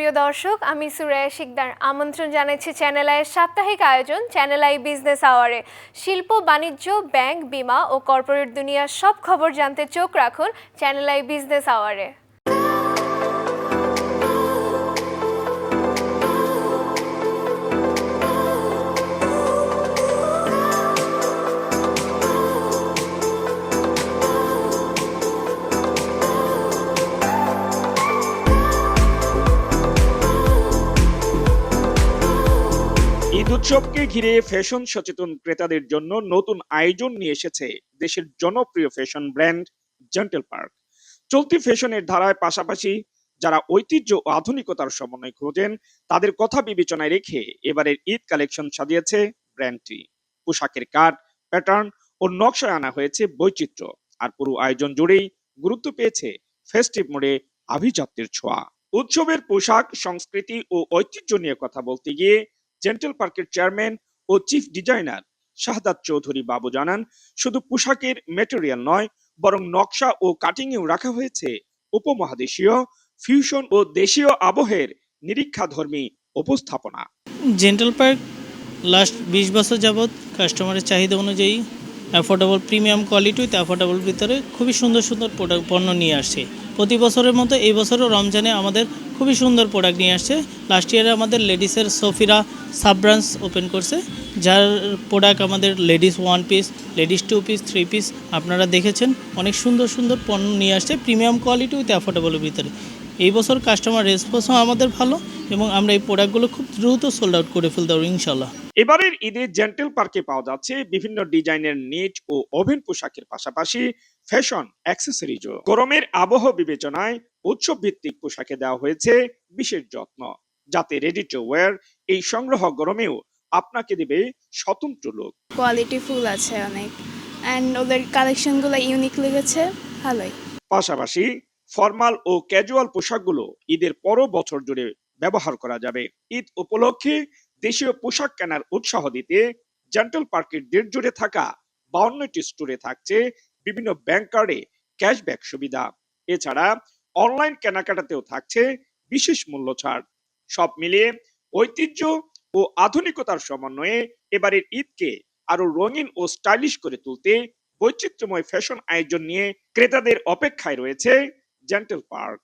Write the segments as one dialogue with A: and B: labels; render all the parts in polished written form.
A: প্রিয় দর্শক, আমি সুরাইয়া শিকদার আমন্ত্রণ জানাচ্ছি চ্যানেল আইয়ের সাপ্তাহিক আয়োজন চ্যানেল আই বিজনেস আওয়ারে। শিল্প, বাণিজ্য, ব্যাংক, বীমা ও কর্পোরেট দুনিয়ার সব খবর জানতে চোখ রাখুন চ্যানেল আই বিজনেস আওয়ারে।
B: ঈদ উৎসবকে ঘিরে ফ্যাশন সচেতন ক্রেতাদের জন্য নতুন আয়োজন নিয়ে এসেছে দেশের জনপ্রিয় ফ্যাশন ব্র্যান্ড জেন্টল পার্ক। চলতি ফ্যাশনের ধারায় পাশাপাশি যারা ঐতিহ্য ও আধুনিকতার সমন্বয় খোঁজেন তাদের কথা বিবেচনায় রেখে এবারের ঈদ কালেকশন সাজিয়েছে ব্র্যান্ডটি। পোশাকের কাট, প্যাটার্ন ও নকশায় আনা হয়েছে বৈচিত্র্য, আর পুরো আয়োজন জুড়েই গুরুত্ব পেয়েছে ফেস্টিভ মোডে আভিজাত্যের ছোঁয়া। উৎসবের পোশাক, সংস্কৃতি ও ঐতিহ্য নিয়ে কথা বলতে গিয়ে জেন্টল পার্কের চেয়ারম্যান ও চিফ ডিজাইনার শাহাদাত চৌধুরী বাবু জানান, শুধু পোশাকের ম্যাটেরিয়াল নয়, বরং নকশা ও কাটিংয়েও রাখা হয়েছে উপমহাদেশীয় ফিউশন ও দেশীয় আবহের নিরীক্ষাধর্মী উপস্থাপনা।
C: জেন্টল পার্ক লাস্ট 20 বছর যাবৎ কাস্টমারের চাহিদা অনুযায়ী affordable premium quality with affordable ভিতরে খুবই সুন্দর সুন্দর পণ্য নিয়ে আসছে। প্রতি বছরের মতো এই বছরও রমজানে আমাদের খুবই সুন্দর প্রোডাক্ট নিয়ে আসছে। লাস্ট ইয়ারে আমাদের লেডিসের সফিরা সাব ব্রাঞ্চ ওপেন করছে, যার প্রোডাক্ট আমাদের ladies 1 piece, ladies 2 piece, 3 piece আপনারা দেখেছেন। অনেক সুন্দর সুন্দর পণ্য নিয়ে আসছে প্রিমিয়াম কোয়ালিটি উইথ অ্যাফোর্ডেবলের ভিতরে। এই বছর কাস্টমার রেসপন্সও আমাদের ভালো এবং আমরা এই প্রোডাক্টগুলো খুব দ্রুত সোল্ড আউট করে ফেলতে পারবো ইনশাল্লাহ।
B: এবারের ঈদে জেন্টল পার্কে পাওয়া যাচ্ছে বিভিন্ন ডিজাইনের নিট ও ওভেন পোশাকের পাশাপাশি ফ্যাশন অ্যাক্সেসরিজও। গরমের আবহ বিবেচনায় উৎসব ভিত্তিক পোশাকে দেওয়া হয়েছে বিশেষ যত্ন, যাতে রেডি টু ওয়্যার এই সংগ্রহ গরমেও আপনাকে দেবে স্বতন্ত্র লুক।
D: কোয়ালিটি ফুল আছে অনেক, অ্যান্ড ওদের কালেকশনগুলো ইউনিক লেগেছে, ভালোই।
B: পাশাপাশি ফর্মাল ও ক্যাজুয়াল পোশাকগুলো ঈদের পরও বছর জুড়ে ব্যবহার করা যাবে। ঈদ উপলক্ষে দেশীয় পোশাক কেনার উৎসাহ দিতে জেন্টল পার্কের দেড় জুড়ে থাকা 52টি স্টোরে থাকছে বিভিন্ন ব্যাংক কার্ডে ক্যাশব্যাক সুবিধা। এছাড়া অনলাইন কেনাকাটাতেও থাকছে বিশেষ মূল্য ছাড়। সব মিলিয়ে ঐতিহ্য ও আধুনিকতার সমন্বয়ে এবারের ঈদকে আরো রঙিন ও স্টাইলিশ করে তুলতে বৈচিত্র্যময় ফ্যাশন আয়োজন নিয়ে ক্রেতাদের অপেক্ষায় রয়েছে জেন্টল পার্ক।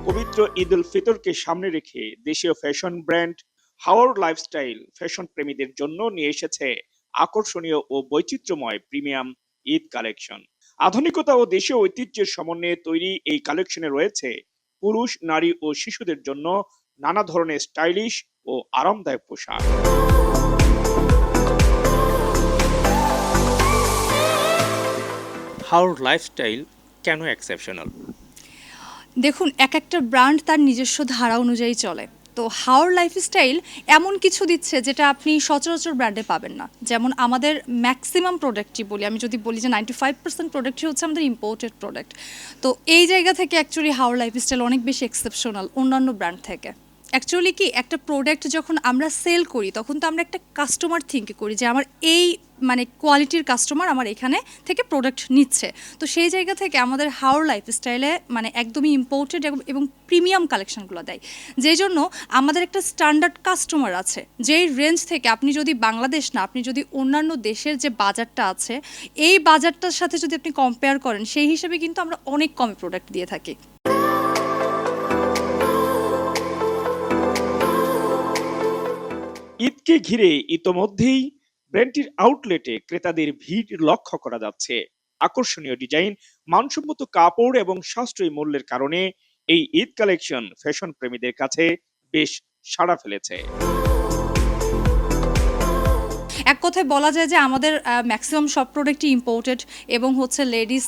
B: পবিত্র ঈদ উল ফিতরকে সামনে রেখে দেশীয় ফ্যাশন ব্র্যান্ড হাওয়ার লাইফস্টাইল ফ্যাশন প্রেমীদের জন্য নিয়ে এসেছে আকর্ষণীয় ও বৈচিত্র্যময় প্রিমিয়াম ঈদ কালেকশন। আধুনিকতা ও দেশীয় ঐতিহ্যের সমন্বয়ে তৈরি এই কালেকশনে রয়েছে পুরুষ, নারী ও শিশুদের জন্য নানা ধরনের স্টাইলিশ ও আরামদায়ক পোশাক।
E: হাওর লাইফস্টাইল কেন এক্সেপশনাল?
F: দেখুন, এক একটা ব্র্যান্ড তার নিজস্ব ধারা অনুযায়ী চলে। তো হাওর লাইফস্টাইল এমন কিছু দিচ্ছে যেটা আপনি সচরাচর ব্র্যান্ডে পাবেন না। যেমন আমাদের ম্যাক্সিমাম প্রোডাক্টই বলি, আমি যদি বলি যে 95% প্রোডাক্টই হচ্ছে আমাদের ইম্পোর্টেড প্রোডাক্ট। তো এই জায়গা থেকে অ্যাকচুয়ালি হাওর লাইফস্টাইল অনেক বেশি এক্সেপশনাল অন্যান্য ব্র্যান্ড থেকে। অ্যাকচুয়ালি কি, একটা প্রোডাক্ট যখন আমরা সেল করি তখন তো আমরা একটা কাস্টমার থিঙ্ক করি যে আমার এই কোয়ালিটির কাস্টমার আমার এখানে থেকে প্রোডাক্ট নিচ্ছে। তো সেই জায়গা থেকে আমাদের হাওর লাইফস্টাইলে একদমই ইম্পোর্টেড এবং প্রিমিয়াম কালেকশনগুলো দেয়, যেই জন্য আমাদের একটা স্ট্যান্ডার্ড কাস্টমার আছে। যেই রেঞ্জ থেকে আপনি যদি বাংলাদেশ না, আপনি যদি অন্যান্য দেশের যে বাজারটা আছে এই বাজারটার সাথে যদি আপনি কম্পেয়ার করেন, সেই হিসেবে কিন্তু আমরা অনেক কমে প্রোডাক্ট দিয়ে থাকি।
B: ঈদকে ঘিরে ইতোমধ্যেই ব্র্যান্ডটির আউটলেটে ক্রেতাদের ভিড় লক্ষ্য করা যাচ্ছে। আকর্ষণীয় ডিজাইন, মানসম্মত কাপড় এবং সাশ্রয়ী মূল্যের কারণে এই ঈদ কালেকশন ফ্যাশন প্রেমীদের কাছে বেশ সাড়া ফেলেছে।
F: এক কথায় বলা যায় যে আমাদের ম্যাক্সিমাম সব প্রোডাক্টই ইম্পোর্টেড, এবং হচ্ছে লেডিস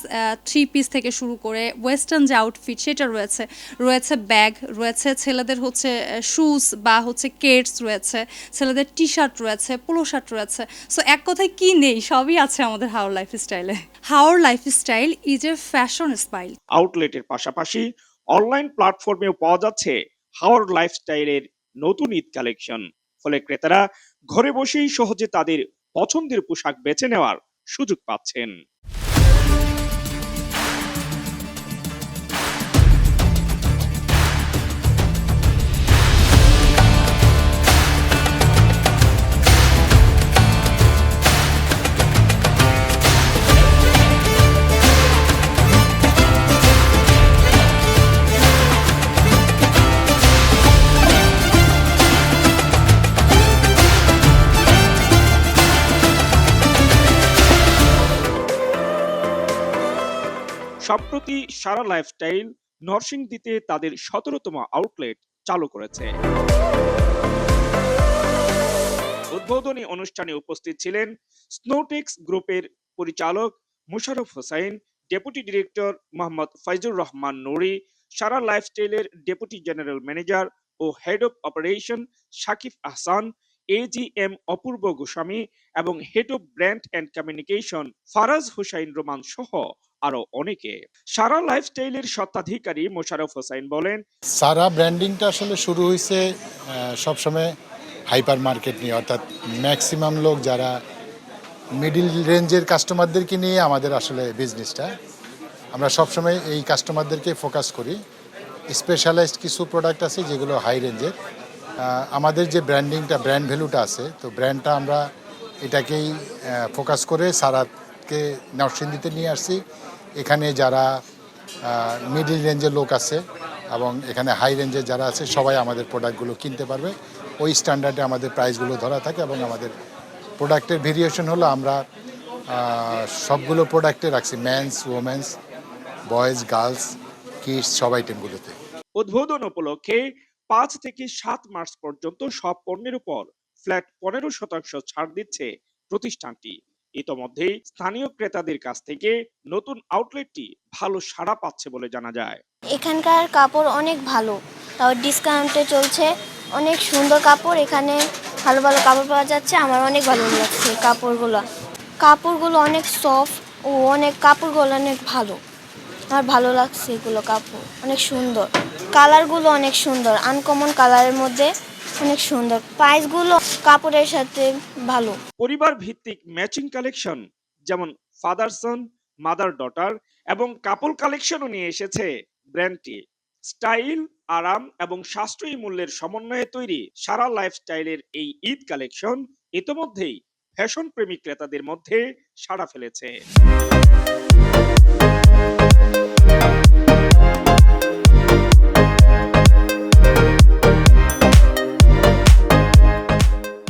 F: 3 পিস থেকে শুরু করে ওয়েস্টার্ন যে আউটফিট সেটা রয়েছে, রয়েছে ব্যাগ রয়েছে, ছেলেদের হচ্ছে শুজ বা হচ্ছে কেটস রয়েছে, ছেলেদের টি শার্ট রয়েছে, পোলো শার্ট রয়েছে। সো এক কথায় কি নেই, সবই আছে আমাদের হাওর লাইফস্টাইলে। Haor Lifestyle is a fashion style.
B: আউটলেটের পাশাপাশি অনলাইন প্ল্যাটফর্মেও পাওয়া যাচ্ছে হাওর লাইফস্টাইলের নতুন ঈদ কালেকশন। ফলে ক্রেতারা ঘরে বসেই সহজে তাদের পছন্দের পোশাক বেছে নেওয়ার সুযোগ পাচ্ছেন। সম্প্রতি সারা লাইফস্টাইল নরসিংদীতে তাদের 17তম আউটলেট চালু করেছে। উদ্বোধনী অনুষ্ঠানে উপস্থিত ছিলেন স্নোটেক্স গ্রুপের পরিচালক মোশাররফ হোসাইন, ডেপুটি ডিরেক্টর মোহাম্মদ ফাইজুর রহমান নুরি, সারা লাইফস্টাইলের ডেপুটি জেনারেল ম্যানেজার ও head of operation Shakib Ahsan, AGM Apurba Goswami এবং head of brand and communication Faraz Hussain Roman সহ আরো অনেকে। সারা লাইফস্টাইলের স্বত্বাধিকারী মোশাররফ হোসাইন বলেন,
G: সারা ব্র্যান্ডিংটা আসলে শুরু হয়েছে সবসময় হাইপার মার্কেট নিয়ে, অর্থাৎ ম্যাক্সিমাম লোক যারা মিডিল রেঞ্জের কাস্টমারদেরকে নিয়ে আমাদের আসলে বিজনেসটা। আমরা সবসময় এই কাস্টমারদেরকে ফোকাস করি। স্পেশালাইজড কিছু প্রোডাক্ট আছে যেগুলো হাই রেঞ্জের। আমাদের যে ব্র্যান্ডিংটা, ব্র্যান্ড ভ্যালুটা আছে, তো ব্র্যান্ডটা আমরা এটাকেই ফোকাস করে সারাকে নরসিংদীতে নিয়ে আসছি। এখানে যারা মিডিল রেঞ্জের লোক আছে এবং এখানে হাই রেঞ্জের যারা আছে সবাই আমাদের প্রোডাক্টগুলো কিনতে পারবে। ওই স্ট্যান্ডার্ডে আমাদের প্রাইসগুলো ধরা থাকে এবং আমাদের প্রোডাক্টের ভেরিয়েশন হলো আমরা সবগুলো প্রোডাক্টে রাখছি men's, women's, boys, girls, kids সব আইটেমগুলোতে।
B: উদ্বোধন উপলক্ষে 5 থেকে 7 মার্চ পর্যন্ত সব পণ্যের উপর ফ্ল্যাট 15% ছাড় দিচ্ছে প্রতিষ্ঠানটি। ইতোমধ্যেই স্থানীয় ক্রেতাদের কাছ থেকে নতুন আউটলেটটি ভালো সাড়া পাচ্ছে বলে জানা যায়।
H: এখানকার কাপড় অনেক ভালো, তাও ডিসকাউন্টে চলছে, অনেক সুন্দর কাপড়, এখানে ভালো ভালো কাপড় পাওয়া যাচ্ছে। আমার অনেক ভালো লাগছে কাপড়গুলো অনেক সফট ও কাপড়গুলো অনেক ভালো। আমার ভালো লাগছে, এগুলো কাপড় অনেক সুন্দর, কালারগুলো অনেক সুন্দর, আনকমন কালারের মধ্যে অনেক সুন্দর, প্রাইসগুলো কাপড়ের সাথে ভালো।
B: পরিবার ভিত্তিক ম্যাচিং কালেকশন যেমন ফাদার সন, মাদার ডটার এবং কাপল কালেকশনও নিয়ে এসেছে ব্র্যান্ডটি। স্টাইল, আরাম এবং সাশ্রয়ী মূল্যের সমন্বয়ে তৈরি সারা লাইফস্টাইলের এই ঈদ কালেকশন ইতোমধ্যেই ফ্যাশন প্রেমী ক্রেতাদের মধ্যে সাড়া ফেলেছে।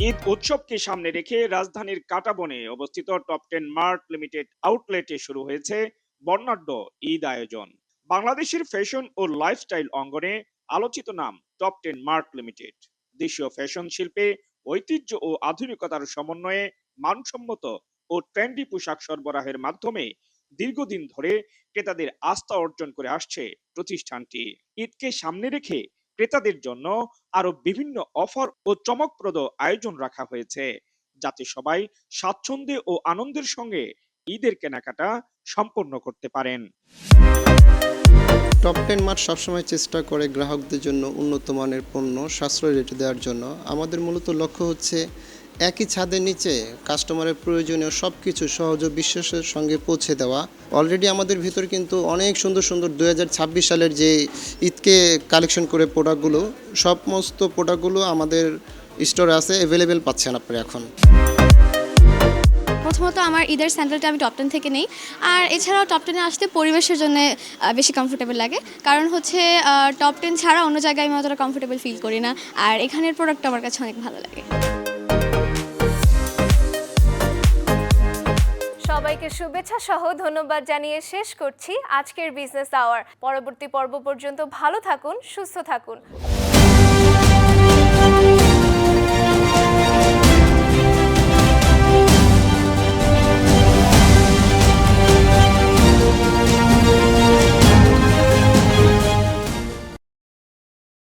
B: ঈদ উৎসবকে সামনে রেখে রাজধানীর কাঁটাবনে অবস্থিত টপ 10 মার্ট লিমিটেড আউটলেটে শুরু হয়েছে বর্ণাঢ্য ঈদ আয়োজন। বাংলাদেশের ফ্যাশন ও লাইফস্টাইল অঙ্গনে আলোচিত নাম টপ 10 মার্ট লিমিটেড। দেশীয় ফ্যাশন শিল্পে ঐতিহ্য ও আধুনিকতার সমন্বয়ে মানসম্মত ও ট্রেন্ডি পোশাক সরবরাহের মাধ্যমে দীর্ঘদিন ধরে ক্রেতাদের আস্থা অর্জন করে আসছে প্রতিষ্ঠানটি। ঈদকে সামনে রেখে ক্রেতাদের জন্য আরো বিভিন্ন অফার ও চমকপ্রদ আয়োজন রাখা হয়েছে, যাতে সবাই স্বাচ্ছন্দ্যে ও আনন্দের সঙ্গে ঈদের কেনাকাটা সম্পন্ন করতে পারেন।
I: টপ 10 মার্ট সবসময় চেষ্টা করে গ্রাহকদের জন্য উন্নত মানের পণ্য সাশ্রয়ী রেটে দেওয়ার জন্য। আমাদের মূলত লক্ষ্য হচ্ছে একই ছাদের নিচে কাস্টমারের প্রয়োজনীয় সব কিছু সহজ ও বিশ্বাসের সঙ্গে পৌঁছে দেওয়া। অলরেডি আমাদের ভিতর কিন্তু অনেক সুন্দর সুন্দর 2026 সালের যে ঈদকে কালেকশন করে প্রোডাক্টগুলো, সমস্ত প্রোডাক্টগুলো আমাদের স্টোরে আছে, অ্যাভেলেবেল পাচ্ছেন আপনারা এখন।
D: প্রথমত আমার ঈদের স্যান্ডেলটা আমি টপ 10 থেকে নেই, আর এছাড়াও টপ 10-এ আসতে পরিবেশের জন্য বেশি কমফোর্টেবল লাগে, কারণ হচ্ছে টপ 10 ছাড়া অন্য জায়গায় আমি অতটা কমফোর্টেবল ফিল করি না, আর এখানের প্রোডাক্টটা আমার কাছে অনেক ভালো লাগে।
A: সবাইকে শুভেচ্ছা সহ ধন্যবাদ জানিয়ে শেষ করছি আজকের বিজনেস আওয়ার। পরবর্তী পর্ব পর্যন্ত ভালো থাকুন, সুস্থ থাকুন।